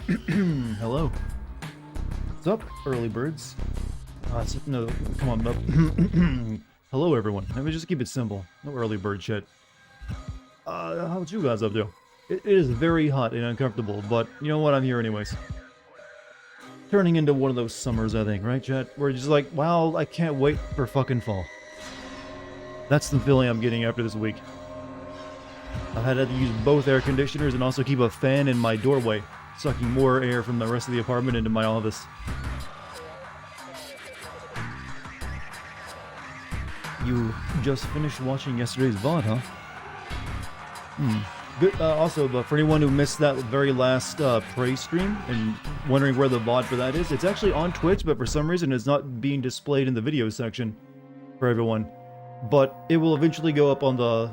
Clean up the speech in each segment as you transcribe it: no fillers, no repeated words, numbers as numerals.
Hello. What's up, early birds? No, come on, up. Hello, everyone. Let me just keep it simple. No early bird shit. How's you guys up to? It is very hot and uncomfortable, but you know what? I'm here anyways. Turning into one of those summers, I think, right, chat? Where you're just like, wow, I can't wait for fucking fall. That's the feeling I'm getting after this week. I've had to use both air conditioners and also keep a fan in my doorway, sucking more air from the rest of the apartment into my office. You just finished watching yesterday's VOD, huh? Good. Also, but for anyone who missed that very last Prey stream and wondering where the VOD for that is, it's actually on Twitch, but for some reason it's not being displayed in the video section for everyone. But it will eventually go up on the,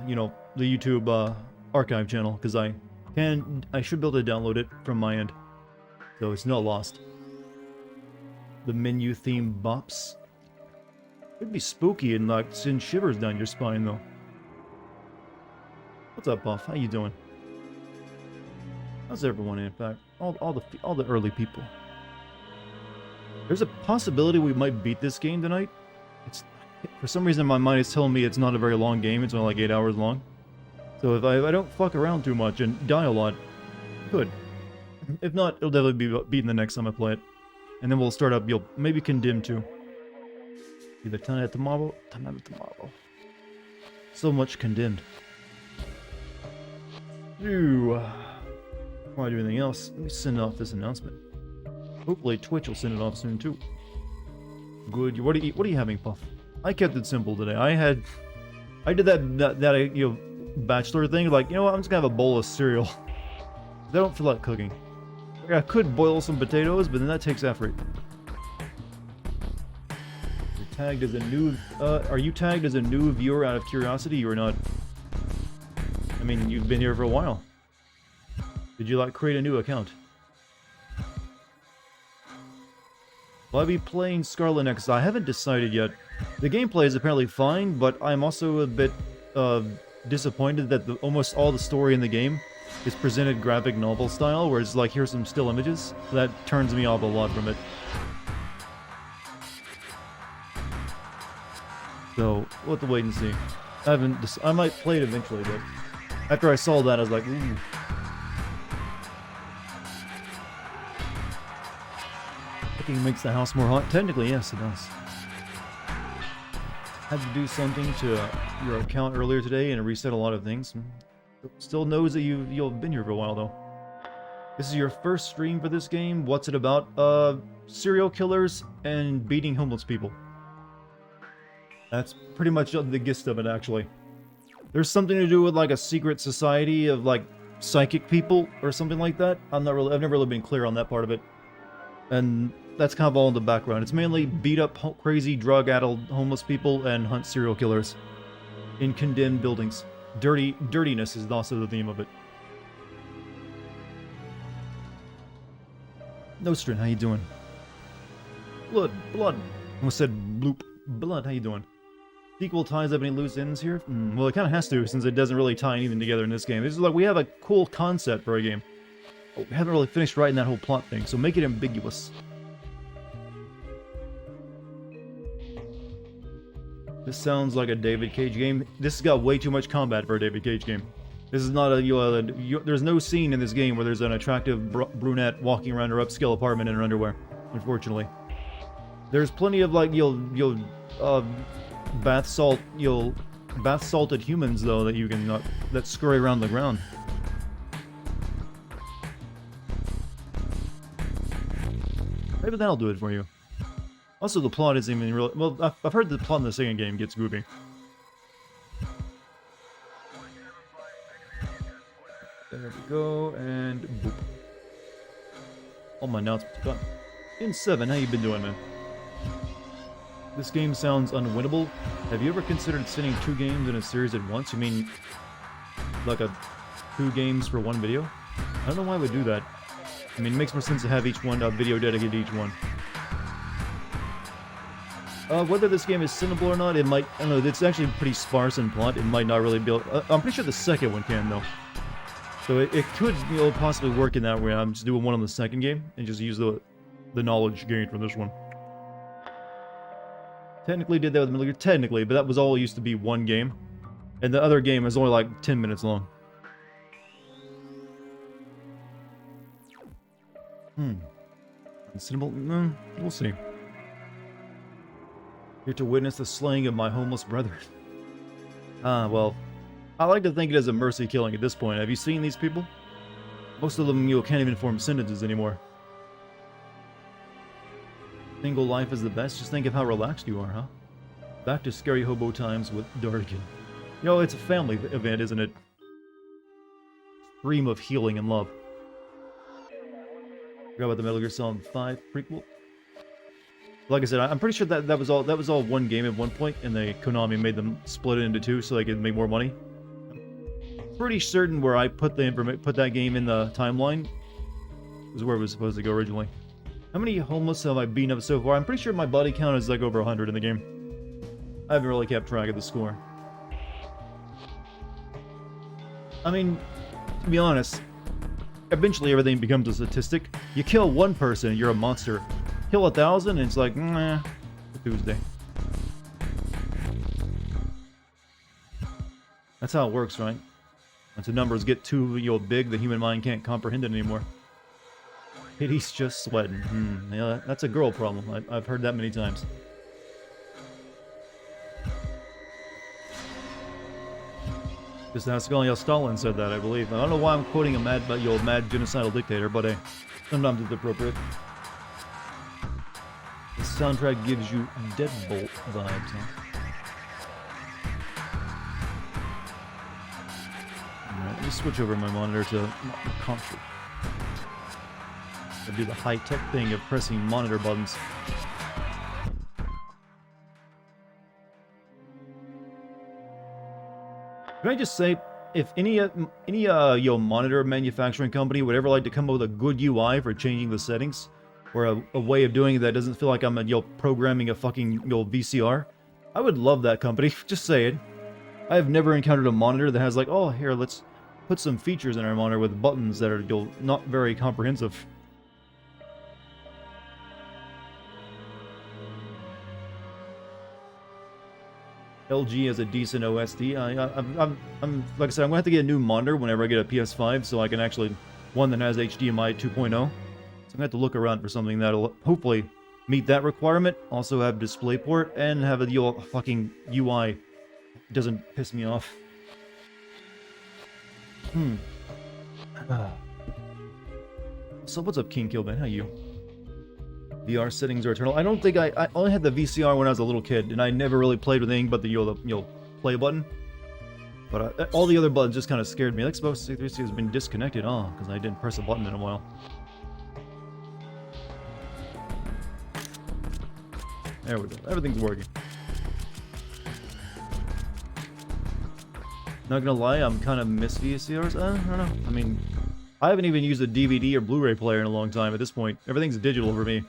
the YouTube archive channel, because I should be able to download it from my end. So it's not lost. The menu theme bops. Could be spooky and like send shivers down your spine though. What's up, Buff? How you doing? How's everyone, in fact? All the early people. There's a possibility we might beat this game tonight. For some reason my mind is telling me it's not a very long game, it's only like 8 hours long. So if I don't fuck around too much and die a lot, good. If not, it'll definitely be beaten the next time I play it. And then we'll start up, maybe Condemned too. Either tonight tomorrow. So much Condemned. Before I do anything else, let me send off this announcement. Hopefully Twitch will send it off soon too. Good. What are you having, Puff? I kept it simple today. I did that bachelor thing. Like, you know what? I'm just gonna have a bowl of cereal. I don't feel like cooking. I could boil some potatoes, but then that takes effort. You're tagged as a new. Are you tagged as a new viewer out of curiosity or not? I mean, you've been here for a while. Did you create a new account? Will I be playing Scarlet Nexus? I haven't decided yet. The gameplay is apparently fine, but I'm also a bit disappointed that almost all the story in the game is presented graphic novel style, where it's like, here's some still images. That turns me off a lot from it. So, we'll have to wait and see. I might play it eventually, but after I saw that, I was like, ooh. Cooking makes the house more hot. Technically, yes, it does. Had to do something to your account earlier today and reset a lot of things. Still knows that you've been here for a while though. This is your first stream for this game. What's it about? Serial killers and beating homeless people. That's pretty much the gist of it, actually. There's something to do with like a secret society of like psychic people or something like that. I've never really been clear on that part of it. And that's kind of all in the background. It's mainly beat up crazy drug-addled homeless people and hunt serial killers in condemned buildings. Dirtiness is also the theme of it. Nostrin, how you doing? Blood. Almost said bloop. Blood, how you doing? Sequel ties up any loose ends here? Well, it kind of has to, since it doesn't really tie anything together in this game. It's like we have a cool concept for a game. We haven't really finished writing that whole plot thing, so make it ambiguous. This sounds like a David Cage game. This has got way too much combat for a David Cage game. This is not there's no scene in this game where there's an attractive brunette walking around her upscale apartment in her underwear, unfortunately. There's plenty of bath salted humans though that you can that scurry around the ground. Maybe that'll do it for you. Also, the plot isn't even real. Well, I've heard the plot in the second game gets goofy. There we go, and boop. All my announcements done. In 7, how you been doing, man? This game sounds unwinnable. Have you ever considered sending 2 games in a series at once? You mean like 2 games for one video? I don't know why I would do that. I mean, it makes more sense to have each one video dedicated to each one. Whether this game is sendable or not, it might... I don't know, it's actually pretty sparse in plot. It might not really be... I'm pretty sure the second one can, though. So it could, you know, possibly work in that way. I'm just doing one on the second game and just use the knowledge gained from this one. Technically did that with Milligan, technically, but that was all used to be one game. And the other game is only like 10 minutes long. Symbol? No, we'll see. Here to witness the slaying of my homeless brethren. Well, I like to think it is a mercy killing at this point. Have you seen these people? Most of them, you can't even form sentences anymore. Single life is the best. Just think of how relaxed you are, huh? Back to scary hobo times with Dartigan. You know, it's a family event, isn't it? Stream of healing and love. Forgot about the Metal Gear Solid 5 prequel. Like I said, I'm pretty sure that was all one game at one point, and they Konami made them split it into two so they could make more money. Pretty certain where I put that game in the timeline was where it was supposed to go originally. How many homeless have I beaten up so far? I'm pretty sure my body count is like over 100 in the game. I haven't really kept track of the score. I mean, to be honest, eventually everything becomes a statistic. You kill one person, you're a monster. Kill 1,000, and it's like, nah, Tuesday. That's how it works, right? Once the numbers get too big, the human mind can't comprehend it anymore. Pity's just sweating. Yeah, that's a girl problem. I've heard that many times. Just ask how Stalin said that, I believe. I don't know why I'm quoting a mad genocidal dictator, but hey, sometimes it's appropriate. The soundtrack gives you Deadbolt vibes, huh? Alright, let me switch over my monitor to console. I do the high-tech thing of pressing monitor buttons. Can I just say, if any monitor manufacturing company would ever like to come up with a good UI for changing the settings, or a way of doing it that doesn't feel like I'm programming a fucking VCR, I would love that company. Just saying. I have never encountered a monitor that has like, oh, here, let's put some features in our monitor with buttons that are not very comprehensive. LG has a decent OSD. I'm like I said, I'm gonna have to get a new monitor whenever I get a PS5, so I can actually one that has HDMI 2.0. So I'm gonna have to look around for something that'll hopefully meet that requirement. Also have DisplayPort and have a fucking UI. It doesn't piss me off. So what's up, King Killman? How you? VR settings are eternal. I don't think I only had the VCR when I was a little kid, and I never really played with anything but the play button. But all the other buttons just kind of scared me. Xbox 360 has been disconnected, because I didn't press a button in a while. There we go. Everything's working. Not gonna lie, I'm kind of miss VCRs. I don't know. I mean, I haven't even used a DVD or Blu-ray player in a long time at this point. Everything's digital for me.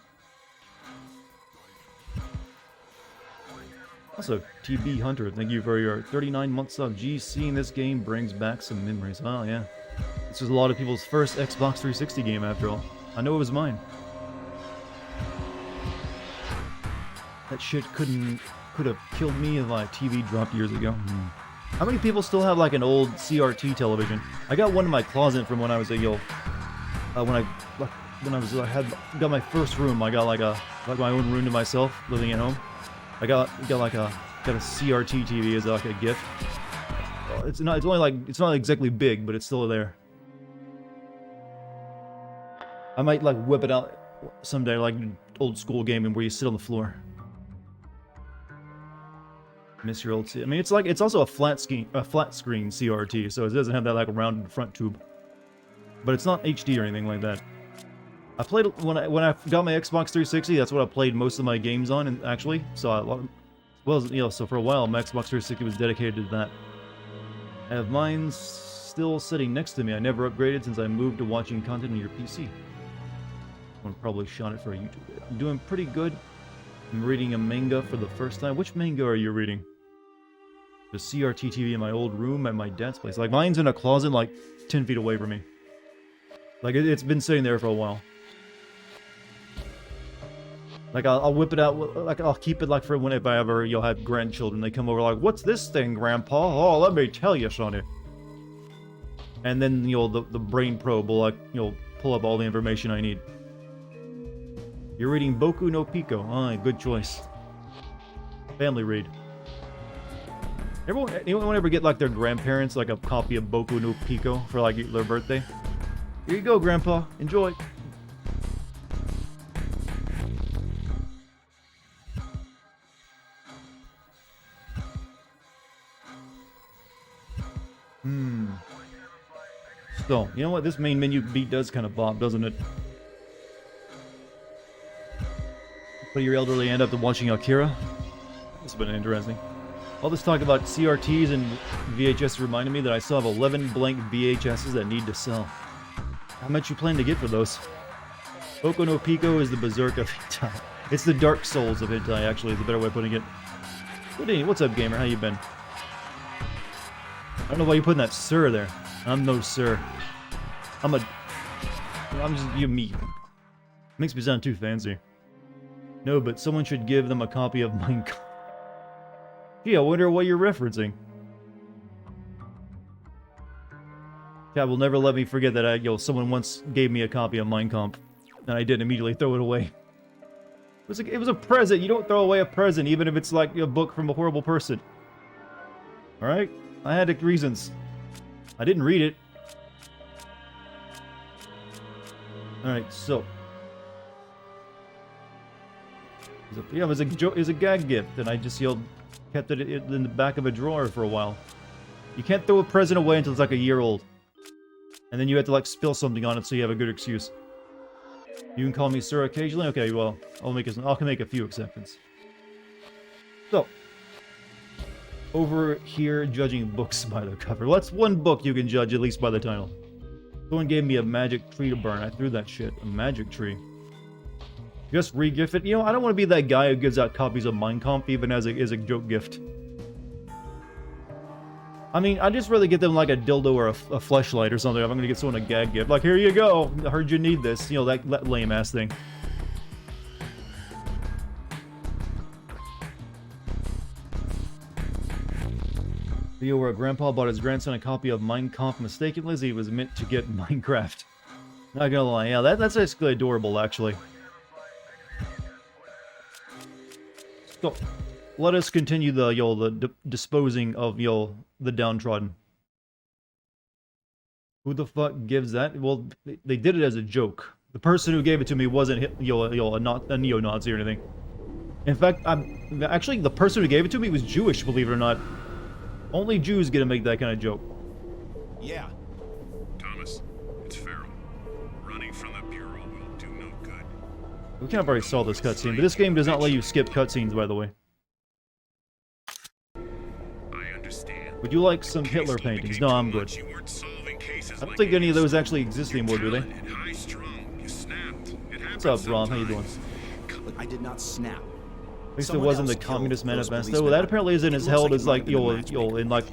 Also, TB Hunter, thank you for your 39-month sub. Geez, seeing this game brings back some memories. Oh, yeah. This was a lot of people's first Xbox 360 game, after all. I know it was mine. That shit could have killed me if my TV dropped years ago. How many people still have like an old CRT television? I got one in my closet from when I was a when I got my first room. I got like my own room to myself, living at home. I got a CRT TV as like a gift. It's not exactly big, but it's still there. I might like whip it out someday, like old school gaming where you sit on the floor. Miss your old. I mean, it's also a flat screen CRT, so it doesn't have that like rounded front tube. But it's not HD or anything like that. I played when I got my Xbox 360. That's what I played most of my games on, and actually, so so for a while my Xbox 360 was dedicated to that. I have mine still sitting next to me. I never upgraded since I moved to watching content on your PC. One probably shot it for a YouTube video. I'm doing pretty good. I'm reading a manga for the first time. Which manga are you reading? The CRT TV in my old room at my dad's place. Like, mine's in a closet, like, 10 feet away from me. Like, it's been sitting there for a while. Like, I'll whip it out, like, I'll keep it, like, for when if I ever, you'll have grandchildren, they come over like, what's this thing, Grandpa? Oh, let me tell you, sonny. And then, the brain probe will, like, pull up all the information I need. You're reading Boku no Pico. Ah, good choice. Family read. Anyone ever get, like, their grandparents, like, a copy of Boku no Pico for, like, their birthday? Here you go, Grandpa. Enjoy. So, you know what? This main menu beat does kind of bop, doesn't it? Put your elderly aunt up to watching Akira. This has been interesting. All this talk about CRTs and VHS reminded me that I still have 11 blank VHSs that need to sell. How much you plan to get for those? Boku no Pico is the berserk of hentai. It's the Dark Souls of hentai, actually, is a better way of putting it. What's up, gamer? How you been? I don't know why you're putting that sir there. I'm no sir. I'm just me. Makes me sound too fancy. No, but someone should give them a copy of Mein Kampf. Gee, I wonder what you're referencing. Cat will never let me forget that someone once gave me a copy of Mein Kampf, and I didn't immediately throw it away. It was a present. You don't throw away a present, even if it's like a book from a horrible person. Alright? I had reasons. I didn't read it. Alright, so. Yeah, it was a gag gift, and I just kept it in the back of a drawer for a while. You can't throw a present away until it's like a year old. And then you have to like spill something on it so you have a good excuse. You can call me sir occasionally? Okay, well, I'll make a few exceptions. So. Over here, judging books by their cover. Well, that's one book you can judge, at least by the title. Someone gave me a magic tree to burn. I threw that shit. A magic tree. Just re-gift it. I don't want to be that guy who gives out copies of Mein Kampf even as a joke gift. I mean, I'd just rather get them like a dildo or a fleshlight or something if I'm going to get someone a gag gift. Like, here you go. I heard you need this. That lame-ass thing. Video where a grandpa bought his grandson a copy of Mein Kampf mistakenly as he was meant to get Minecraft. Not gonna lie, yeah, that's basically adorable, actually. So, let us continue the disposing of, the downtrodden. Who the fuck gives that? Well, they did it as a joke. The person who gave it to me wasn't, a neo-Nazi or anything. In fact, actually, the person who gave it to me was Jewish, believe it or not. Only Jews get to make that kind of joke. Yeah. Thomas, it's Farrell. Running from the Bureau will do no good. We kind of already saw this cutscene, but this game does not let you skip cutscenes, by the way. I understand. Would you like some Hitler paintings? No, I'm good. I don't think any of those actually exist anymore, do they? What's up, Ron? How you doing? I did not snap. At least it wasn't the Communist Manifesto. Well, that apparently isn't as held as like in like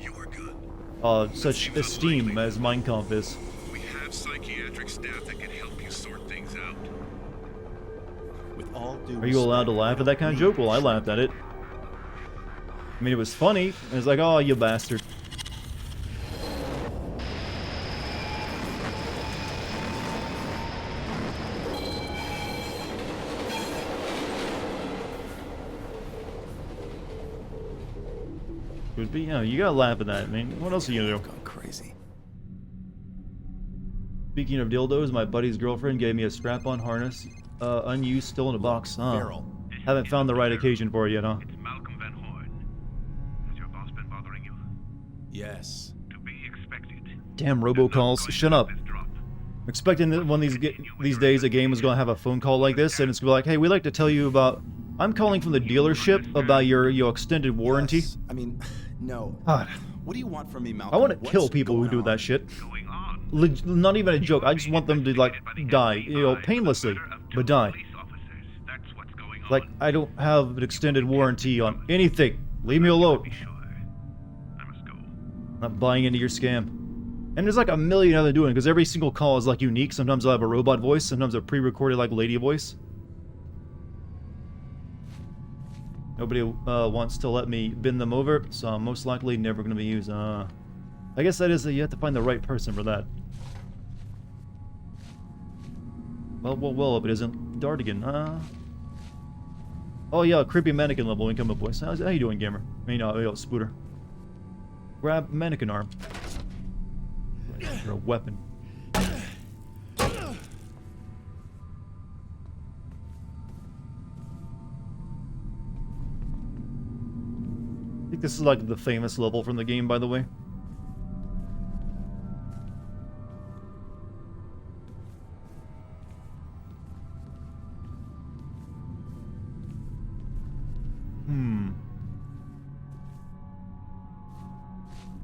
such esteem as Mein Kampf is. We have psychiatric staff that can help you sort things out. With all due Are you allowed to laugh at that kind of joke? Well, I laughed at it. I mean, it was funny. And it's like, oh, you bastard. Would be, you gotta laugh at that. I mean, what else are you gonna do? Gone crazy. Speaking of dildos, my buddy's girlfriend gave me a strap-on harness, unused, still in a box. Farrell. Haven't found the right occasion for it yet, huh? It's Malcolm Van Horn. Has your boss been bothering you? Yes. To be expected. Damn robocalls! Shut up. I'm expecting that one of these days a game is gonna have a phone call like this, and it's gonna be like, hey, we'd like to tell you about. I'm calling from the dealership about your extended warranty. Yes. I mean, no. God. What do you want from me, Malcolm? I want to kill people who do that shit. Not even a joke. I just want them to like die, painlessly, but die. Like I don't have an extended warranty on anything. Leave me alone. I'm not buying into your scam. And there's like a million other doing because every single call is like unique. Sometimes I'll have a robot voice, sometimes a pre-recorded like lady voice. Nobody wants to let me bend them over, so I'm most likely never going to be used. I guess that is you have to find the right person for that. Well, if it isn't Dartigan, oh yeah, creepy mannequin level incoming voice. How you doing, gamer? I mean, Spooter. Grab mannequin arm. You're a weapon. I think this is like the famous level from the game, by the way.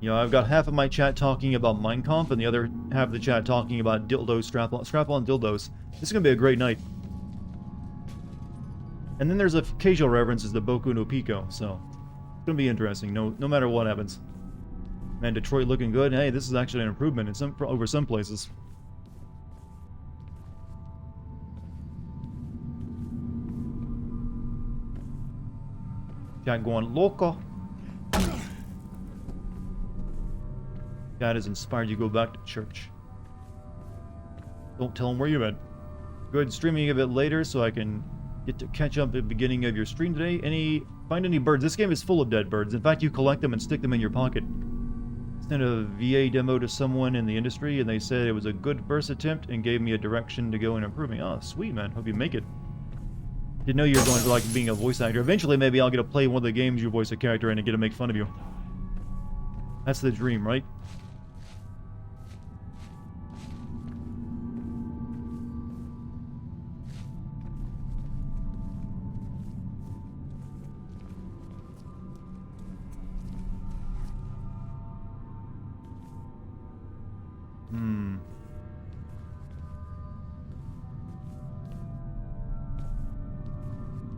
You know, I've got half of my chat talking about Minecraft and the other half of the chat talking about dildos, strap-on dildos. This is gonna be a great night. And then there's occasional references to Boku no Pico, so it's gonna be interesting. No matter what happens. Man, Detroit looking good. Hey, this is actually an improvement in over some places. Chat going loco. God has inspired you to go back to church. Don't tell him where you're at. Go ahead and streaming a bit later so I can get to catch up at the beginning of your stream today. Find any birds. This game is full of dead birds. In fact, you collect them and stick them in your pocket. Sent a VA demo to someone in the industry and they said it was a good first attempt and gave me a direction to go in improving. Oh, sweet, man. Hope you make it. Didn't know you were going to like being a voice actor. Eventually, maybe I'll get to play one of the games you voice a character in and get to make fun of you. That's the dream, right?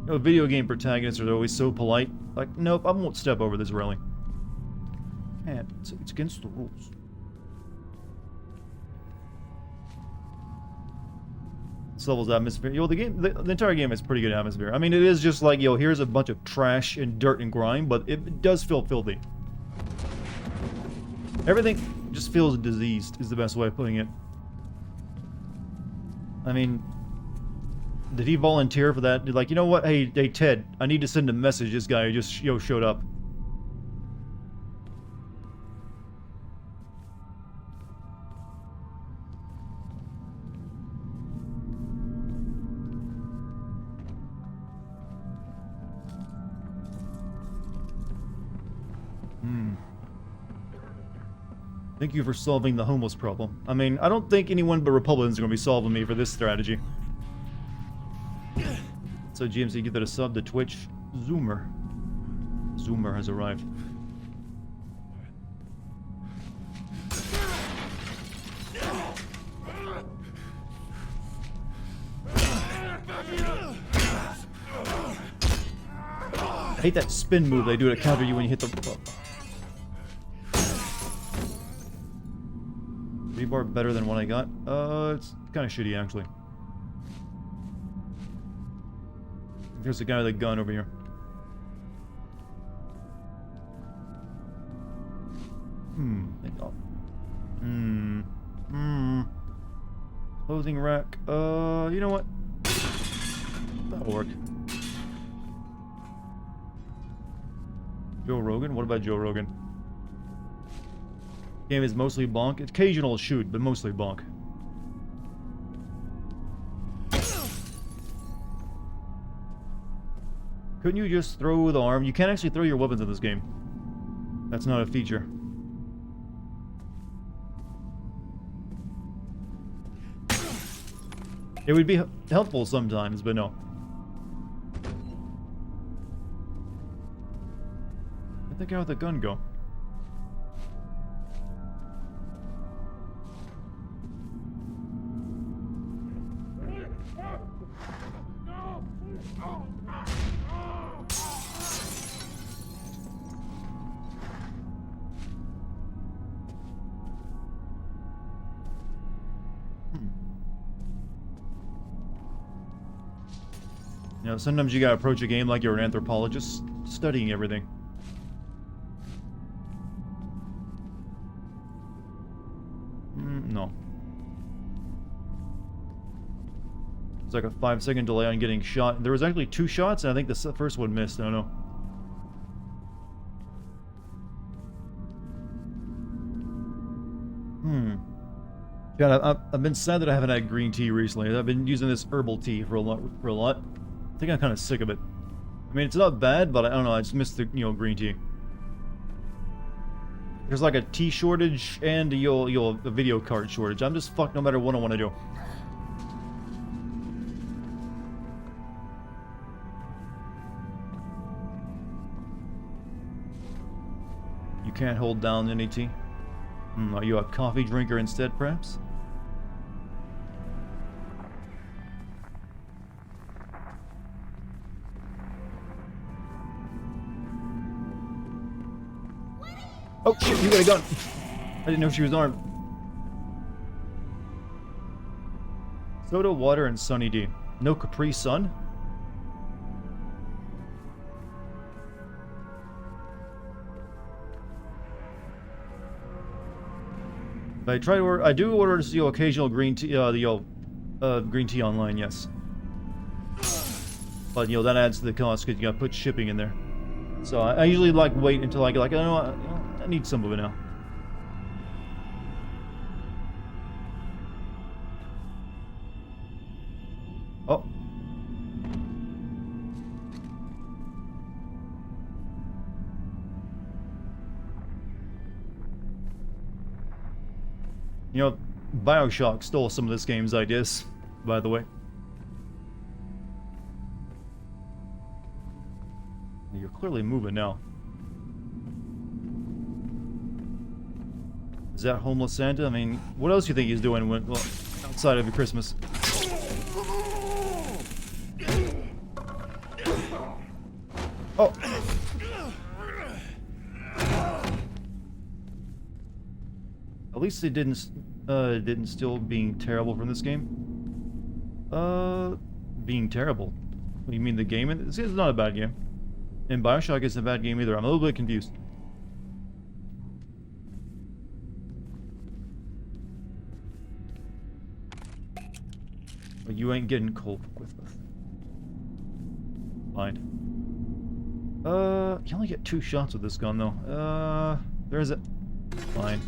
You know, video game protagonists are always so polite. Like, nope, I won't step over this railing. Can't. It's against the rules. This level's atmosphere. Yo, the entire game has pretty good atmosphere. I mean, it is just like, yo, here's a bunch of trash and dirt and grime, but it does feel filthy. Everything just feels diseased, is the best way of putting it. I mean, did he volunteer for that? Like, you know what? Hey, Ted, I need to send a message. This guy who just showed up. Thank you for solving the homeless problem. I mean, I don't think anyone but Republicans are going to be solving me for this strategy. So GMC, give that a sub to Twitch. Zoomer has arrived. I hate that spin move they do to counter you when you hit the... Rebar better than what I got? It's kind of shitty, actually. There's a guy with a gun over here. Clothing rack. You know what? That'll work. Joe Rogan? What about Joe Rogan? Game is mostly bonk. Occasional shoot, but mostly bonk. Couldn't you just throw the arm? You can't actually throw your weapons in this game. That's not a feature. It would be helpful sometimes, but no. Where'd the guy with the gun go? You know, sometimes you gotta approach a game like you're an anthropologist, studying everything. No. It's like a 5-second delay on getting shot. There was actually 2 shots, and I think the first one missed. I don't know. God, I've been sad that I haven't had green tea recently. I've been using this herbal tea for a lot. I think I'm kind of sick of it. I mean, it's not bad, but I don't know. I just miss the green tea. There's like a tea shortage and a video card shortage. I'm just fucked no matter what I want to do. You can't hold down any tea? Are you a coffee drinker instead, perhaps? Oh shit, you got a gun! I didn't know she was armed. Soda, water, and Sunny D. No Capri Sun? I try to order. I do order occasional green tea. Green tea online, yes. But that adds to the cost because you gotta put shipping in there. So I usually wait until I get I know what, I need some of it now. Oh. BioShock stole some of this game's ideas, by the way. You're clearly moving now. Is that homeless Santa? I mean, what else do you think he's doing outside of Christmas? Oh! At least it didn't steal being terrible from this game. Being terrible? What do you mean, the game? It's not a bad game. And BioShock isn't a bad game either. I'm a little bit confused. But you ain't getting cold with us. Fine. You only get 2 shots with this gun though. There's it. Fine.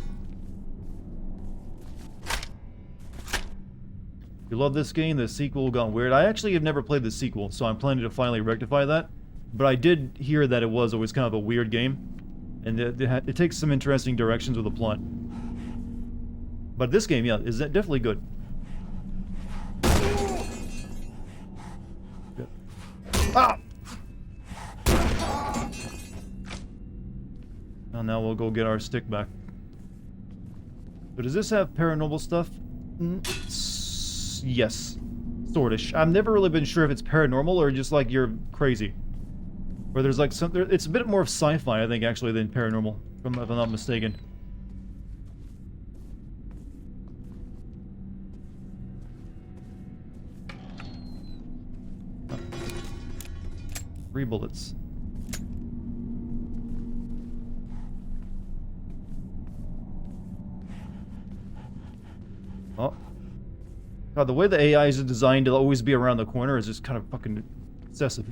You love this game? The sequel got weird. I actually have never played the sequel, so I'm planning to finally rectify that. But I did hear that it was always kind of a weird game, and it takes some interesting directions with the plot. But this game, yeah, is definitely good. Good. Ah! And now we'll go get our stick back. So does this have paranormal stuff? Yes. Sortish. I've never really been sure if it's paranormal or just like you're crazy. Where there's like it's a bit more of sci-fi, I think, actually, than paranormal, if I'm not mistaken. Oh. 3 bullets. Oh. God, the way the AI is designed to always be around the corner is just kind of fucking excessive.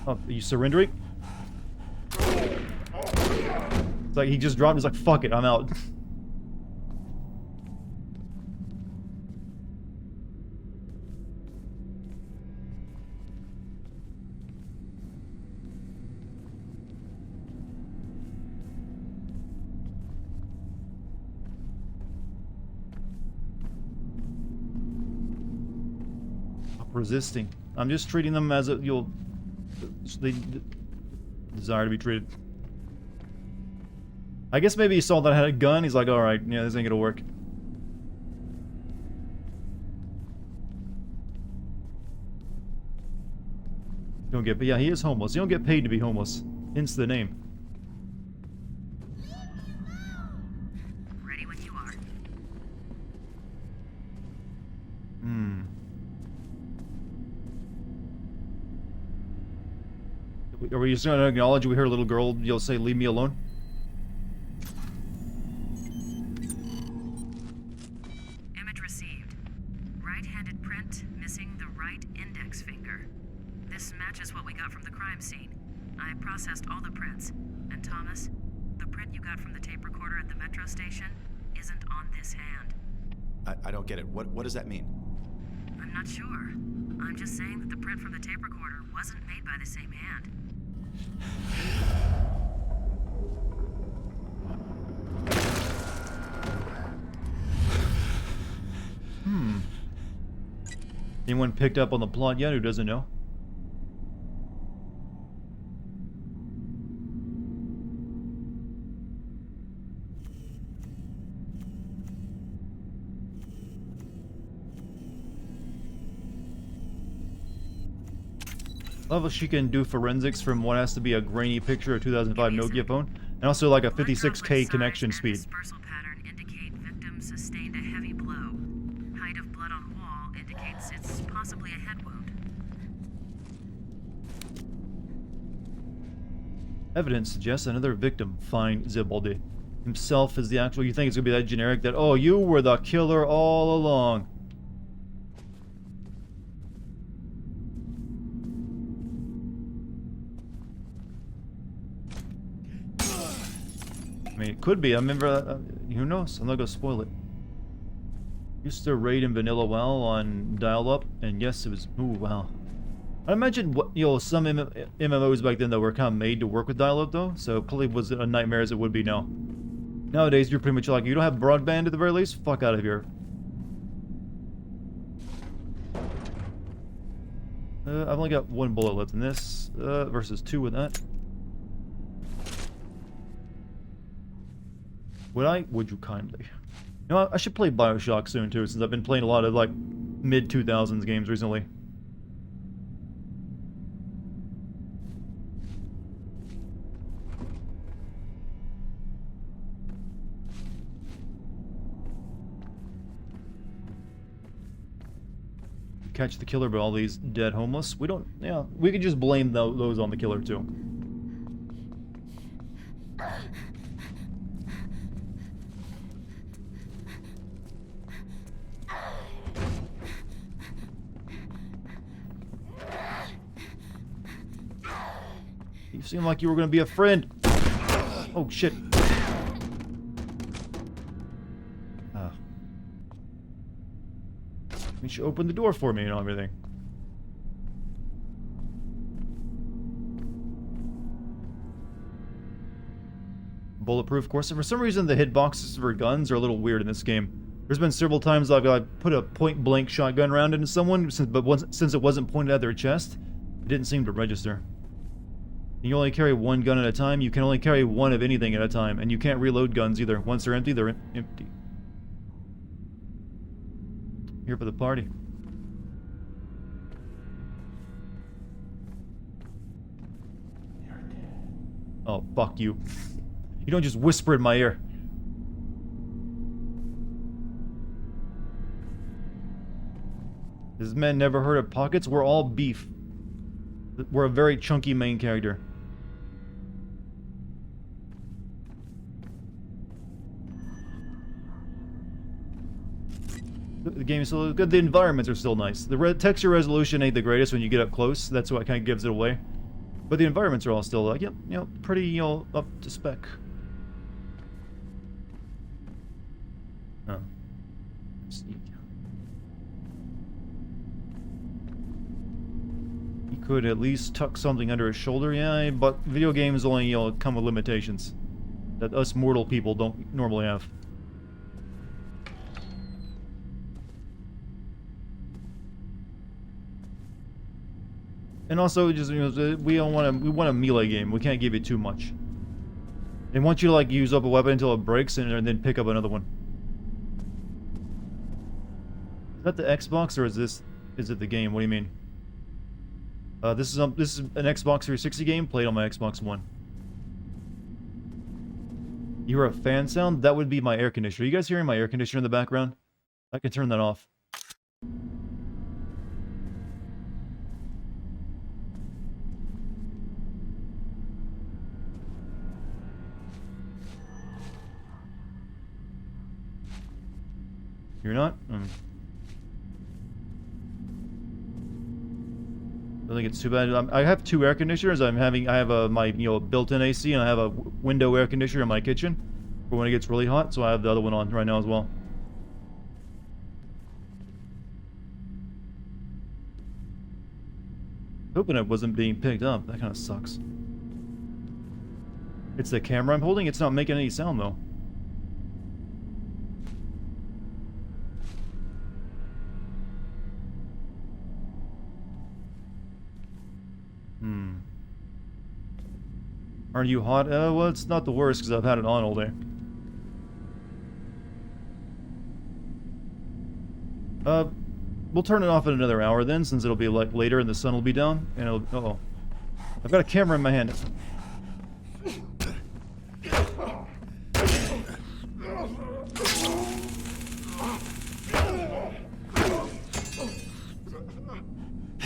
Oh, are you surrendering? It's like he just dropped. He's like, fuck it, I'm out. Stop resisting. I'm just treating them as they desire to be treated. I guess maybe he saw that I had a gun. He's like, alright, yeah, this ain't gonna work. But yeah, he is homeless. You don't get paid to be homeless. Hence the name. Ready when you are. Are we just gonna acknowledge we heard a little girl, you'll say, leave me alone? Image received. Right-handed print, missing the right index finger. This matches what we got from the crime scene. I processed all the prints. And Thomas, the print you got from the tape recorder at the metro station isn't on this hand. I don't get it. What does that mean? I'm not sure. I'm just saying that the print from the tape recorder wasn't made by the same hand. Anyone picked up on the plot yet who doesn't know? Love how she can do forensics from what has to be a grainy picture of 2005 Nokia phone, and also like a 56K connection speed. Dispersal pattern indicate victim sustained a heavy blow. Height of blood on wall indicates it's possibly a head wound. Evidence suggests another victim. Fine, Zibaldi. Himself is the actual. You think it's gonna be that generic that, oh, you were the killer all along. I mean, it could be. I remember. Who knows? I'm not gonna spoil it. Used to raid in Vanilla WoW on dial-up, and yes, it was. Ooh, wow. I imagine what some MMOs back then that were kind of made to work with dial-up though, so it probably was a nightmare as it would be now. Nowadays, you're pretty much like, you don't have broadband at the very least. Fuck out of here. I've only got one bullet left in this, versus 2 with that. Would you kindly? You know, I should play BioShock soon too, since I've been playing a lot of like mid-2000s games recently. Catch the killer, but all these dead homeless. We don't. Yeah, we could just blame those on the killer too. You seem like you were gonna be a friend. Oh shit. You should open the door for me and everything. Bulletproof, of course. For some reason, the hitboxes for guns are a little weird in this game. There's been several times I've put a point-blank shotgun round into someone, since it wasn't pointed at their chest, it didn't seem to register. You only carry one gun at a time. You can only carry one of anything at a time, and you can't reload guns either. Once they're empty, they're empty. Here for the party. Oh, fuck you. You don't just whisper in my ear. This man never heard of pockets? We're all beef. We're a very chunky main character. The game is still good. The environments are still nice. The texture resolution ain't the greatest when you get up close. That's what kind of gives it away. But the environments are all still like, yep, pretty, up to spec. Oh. He could at least tuck something under his shoulder, yeah, but video games only, come with limitations that us mortal people don't normally have. And also, just we want a melee game. We can't give you too much. They want you to like use up a weapon until it breaks, and then pick up another one. Is that the Xbox, or is it the game? What do you mean? This is an Xbox 360 game played on my Xbox One. You hear a fan sound? That would be my air conditioner. Are you guys hearing my air conditioner in the background? I can turn that off. You're not? I think it's too bad. I have 2 air conditioners. I have my built-in AC, and I have a window air conditioner in my kitchen for when it gets really hot. So I have the other one on right now as well. Hoping it wasn't being picked up. That kind of sucks. It's the camera I'm holding. It's not making any sound though. Aren't you hot? Well, it's not the worst because I've had it on all day. We'll turn it off in another hour then, since it'll be like later and the sun will be down. And it'll. Uh-oh. I've got a camera in my hand.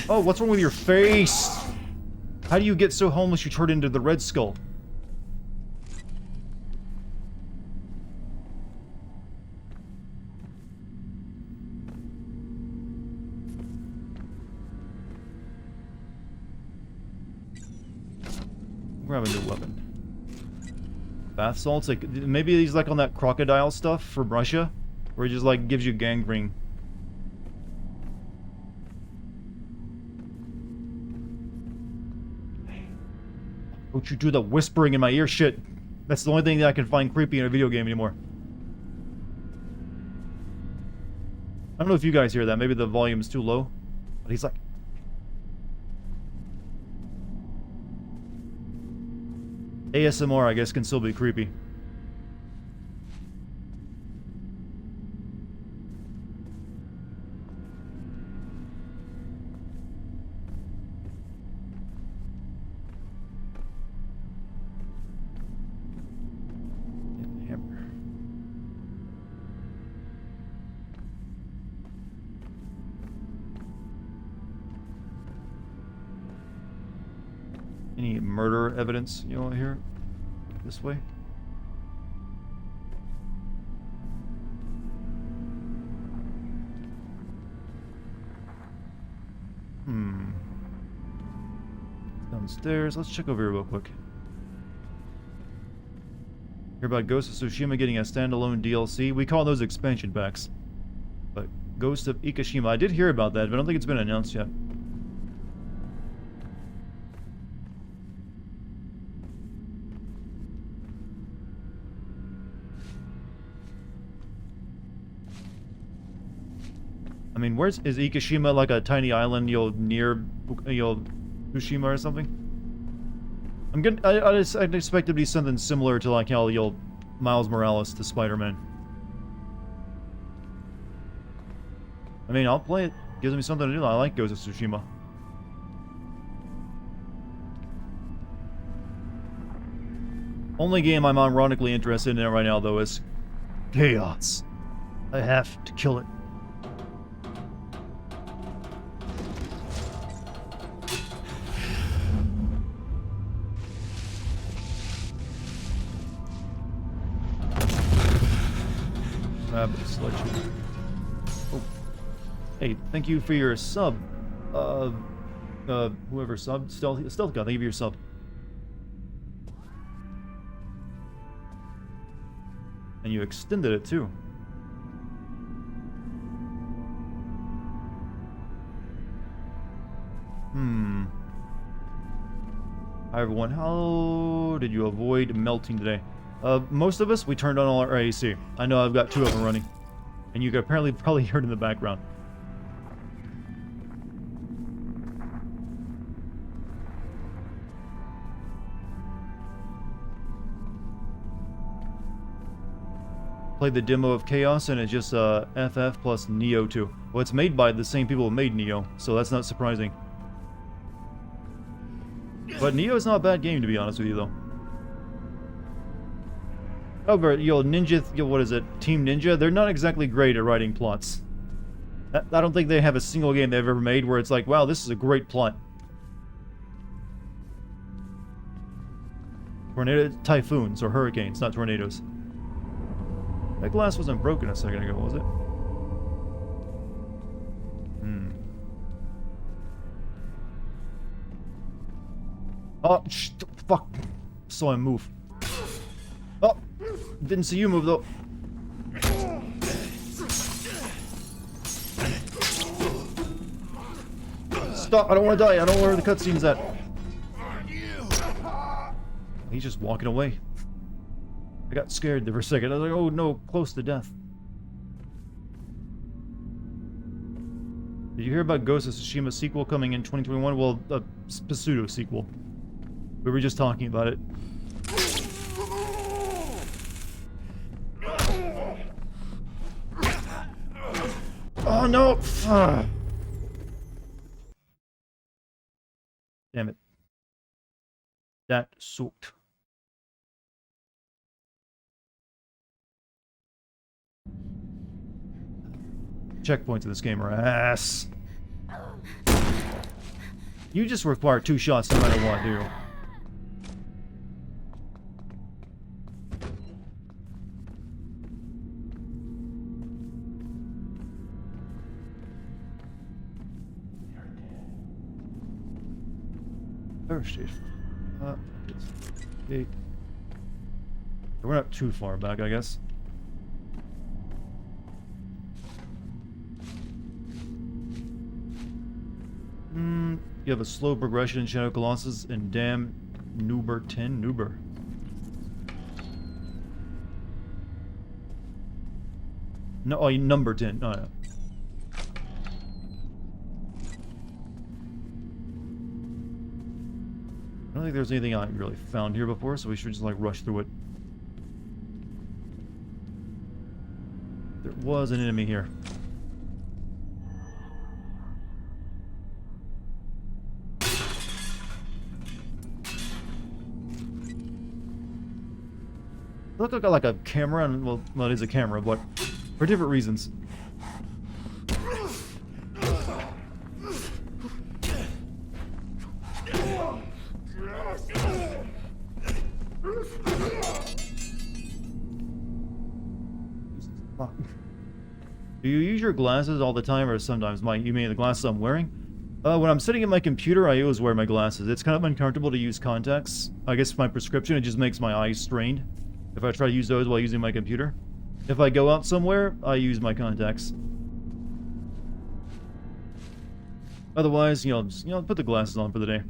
Oh, what's wrong with your face? How do you get so homeless you turn into the Red Skull? Grab a new weapon. Bath salts? Like, maybe he's like on that crocodile stuff from Russia? Where he just like gives you gangrene. Don't you do the whispering in my ear shit. That's the only thing that I can find creepy in a video game anymore. I don't know if you guys hear that. Maybe the volume's too low. But he's like... ASMR, I guess, can still be creepy. Any murder evidence, you know, here? This way? Downstairs. Let's check over here real quick. Hear about Ghost of Tsushima getting a standalone DLC? We call those expansion packs. But Ghost of Ikishima, I did hear about that, but I don't think it's been announced yet. I mean, is Ikishima like a tiny island, near, Tsushima or something? I'd expect it to be something similar to like how, Miles Morales to Spider-Man. I mean, I'll play it. Gives me something to do. I like Ghost of Tsushima. Only game I'm ironically interested in right now, though, is Chaos. I have to kill it. Oh. Hey, thank you for your sub. Whoever subbed, Stealth God, thank you for your sub. And you extended it too. Hi everyone, how did you avoid melting today? Most of us, we turned on all our AC. I know I've got 2 of them running. And you could probably heard in the background. Played the demo of Chaos and it's just FF plus Neo 2. Well, it's made by the same people who made Neo, so that's not surprising. But Neo is not a bad game, to be honest with you, though. Oh, but Ninja, what is it? Team Ninja? They're not exactly great at writing plots. I don't think they have a single game they've ever made where it's like, wow, this is a great plot. Typhoons or hurricanes, not tornadoes. That glass wasn't broken a second ago, was it? Oh, fuck. Saw him move. Oh, didn't see you move though. Stop, I don't want to die. I don't know where the cutscene's at. He's just walking away. I got scared there for a second. I was like, oh no, close to death. Did you hear about Ghost of Tsushima sequel coming in 2021? Well, a pseudo sequel. We were just talking about it. Oh no! Damn it. That sucked. Checkpoints in this game are ass. You just require 2 shots no matter what, dude. Station. Okay. We're not too far back, I guess. You have a slow progression in Shadow Colossus and damn Noober 10 Noober. No, oh, number 10. Oh, yeah. I don't think there's anything I really found here before, so we should just like rush through it. There was an enemy here. Look, I got like a camera, and well, it is a camera, but for different reasons. Do you use your glasses all the time, or sometimes? You mean the glasses I'm wearing? When I'm sitting at my computer, I always wear my glasses. It's kind of uncomfortable to use contacts. I guess my prescription, it just makes my eyes strained if I try to use those while using my computer. If I go out somewhere, I use my contacts. Otherwise, just, put the glasses on for the day.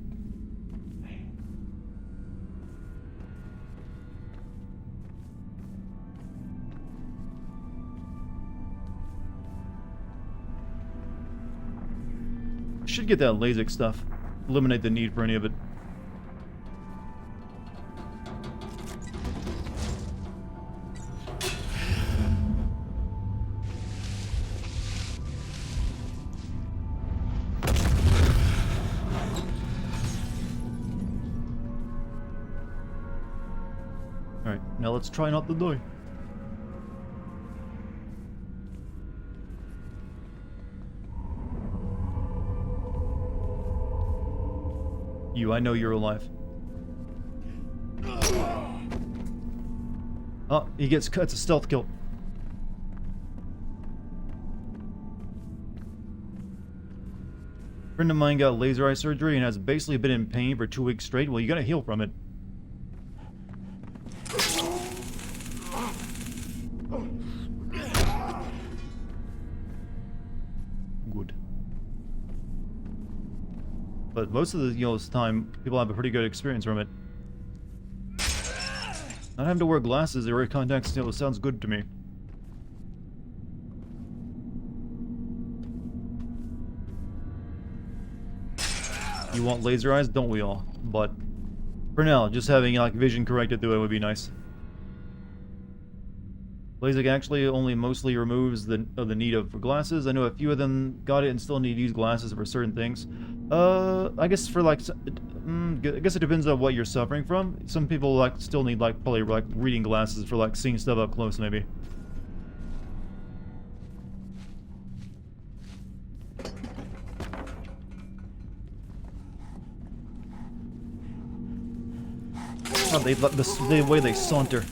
Should get that LASIK stuff. Eliminate the need for any of it. Alright, now let's try not to die. I know you're alive. Oh, he gets cut. It's a stealth kill. A friend of mine got laser eye surgery and has basically been in pain for 2 weeks straight. Well, you gotta heal from it. Good. But most of the time, people have a pretty good experience from it. Not having to wear glasses or wear contacts, sounds good to me. You want laser eyes? Don't we all? But for now, just having like vision corrected through it would be nice. LASIK actually only mostly removes the need for glasses. I know a few of them got it and still need to use glasses for certain things. I guess for like, I guess it depends on what you're suffering from. Some people still need probably reading glasses for seeing stuff up close maybe. Oh, the way they saunter.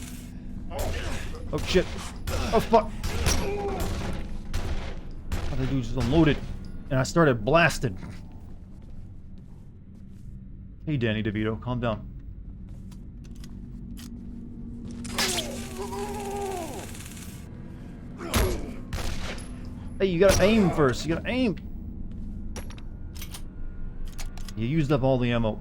Oh shit. Oh fuck. Oh, the dude just unloaded. And I started blasting. Hey, Danny DeVito, calm down. Hey, you gotta aim first. You gotta aim. You used up all the ammo.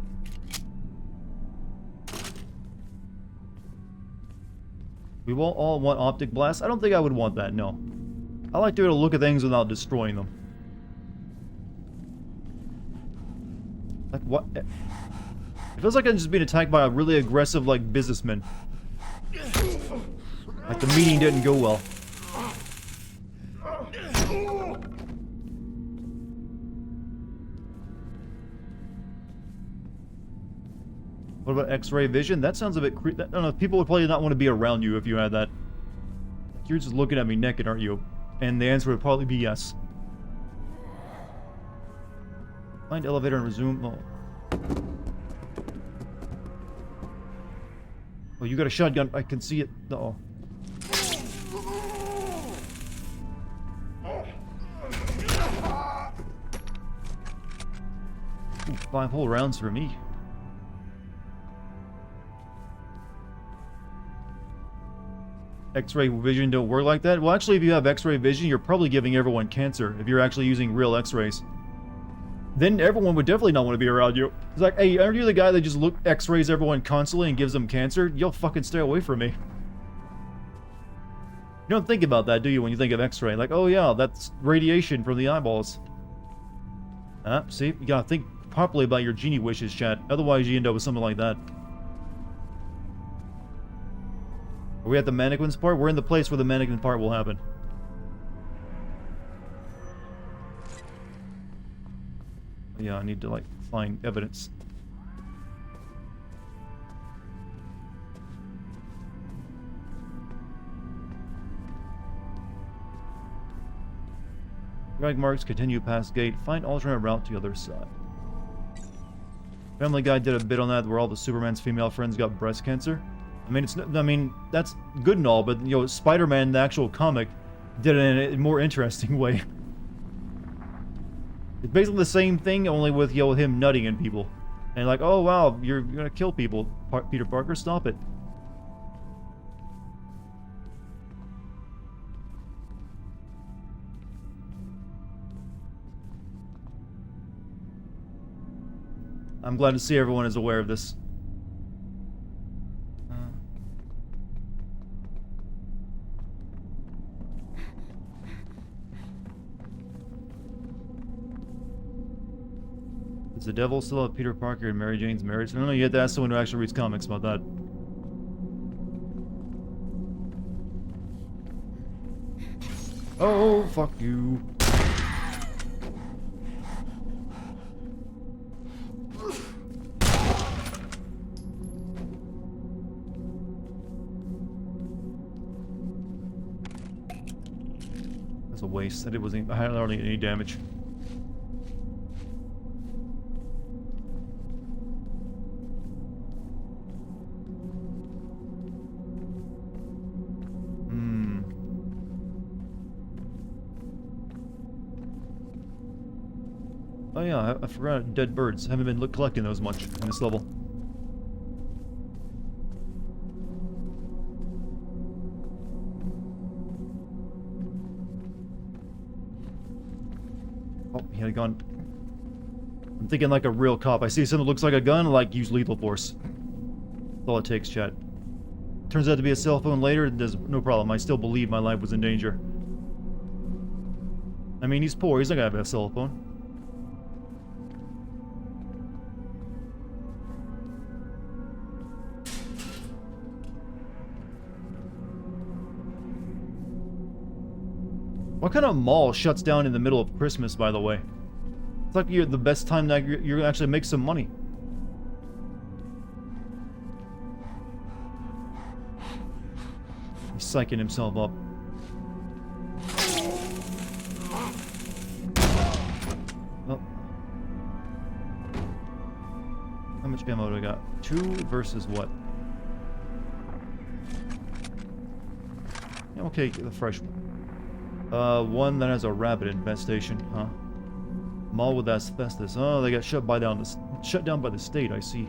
We won't all want optic blast. I don't think I would want that, no. I like to be able to look at things without destroying them. Like, what? It feels like I'm just being attacked by a really aggressive, like, businessman. Like the meeting didn't go well. What about X-ray vision? That sounds a bit I don't know, people would probably not want to be around you if you had that. You're just looking at me naked, aren't you? And the answer would probably be yes. Find elevator and resume. Oh, you got a shotgun. I can see it. Uh-oh. Ooh, 5 whole rounds for me. X-ray vision don't work like that? Well, actually, if you have X-ray vision, you're probably giving everyone cancer if you're actually using real X-rays. Then everyone would definitely not want to be around you. It's like, hey, aren't you the guy that just X-rays everyone constantly and gives them cancer? You'll fucking stay away from me. You don't think about that, do you, when you think of X-ray? Like, oh yeah, that's radiation from the eyeballs. See? You gotta think properly about your genie wishes, chat. Otherwise, you end up with something like that. Are we at the mannequins part? We're in the place where the mannequin part will happen. Yeah, I need to, like, find evidence. Drag marks, continue past gate, find alternate route to the other side. Family Guy did a bit on that where all the Superman's female friends got breast cancer. I mean, that's good and all, but, you know, Spider-Man, the actual comic, did it in a more interesting way. It's basically the same thing, only with, you know, him nutting in people. And like, oh wow, you're gonna kill people, Peter Parker, stop it. I'm glad to see everyone is aware of this. Does the devil still have Peter Parker and Mary Jane's marriage? I don't know, you have to ask someone who actually reads comics about that. Oh, fuck you. That's a waste. That wasn't. I hardly any damage. Oh yeah, I forgot dead birds. Haven't been collecting those much in this level. Oh, he had a gun. I'm thinking like a real cop. I see something that looks like a gun, like use lethal force. That's all it takes, chat. Turns out to be a cell phone later, there's no problem. I still believe my life was in danger. I mean, he's poor. He's not gonna have a cell phone. What kind of mall shuts down in the middle of Christmas, by the way? It's like you're the best time that you're gonna actually make some money. He's psyching himself up. Oh. How much ammo do I got? 2 versus what? Yeah, okay, the fresh one. One that has a rabbit infestation, huh? Mall with asbestos. Oh, they got shut down Shut down by the state, I see.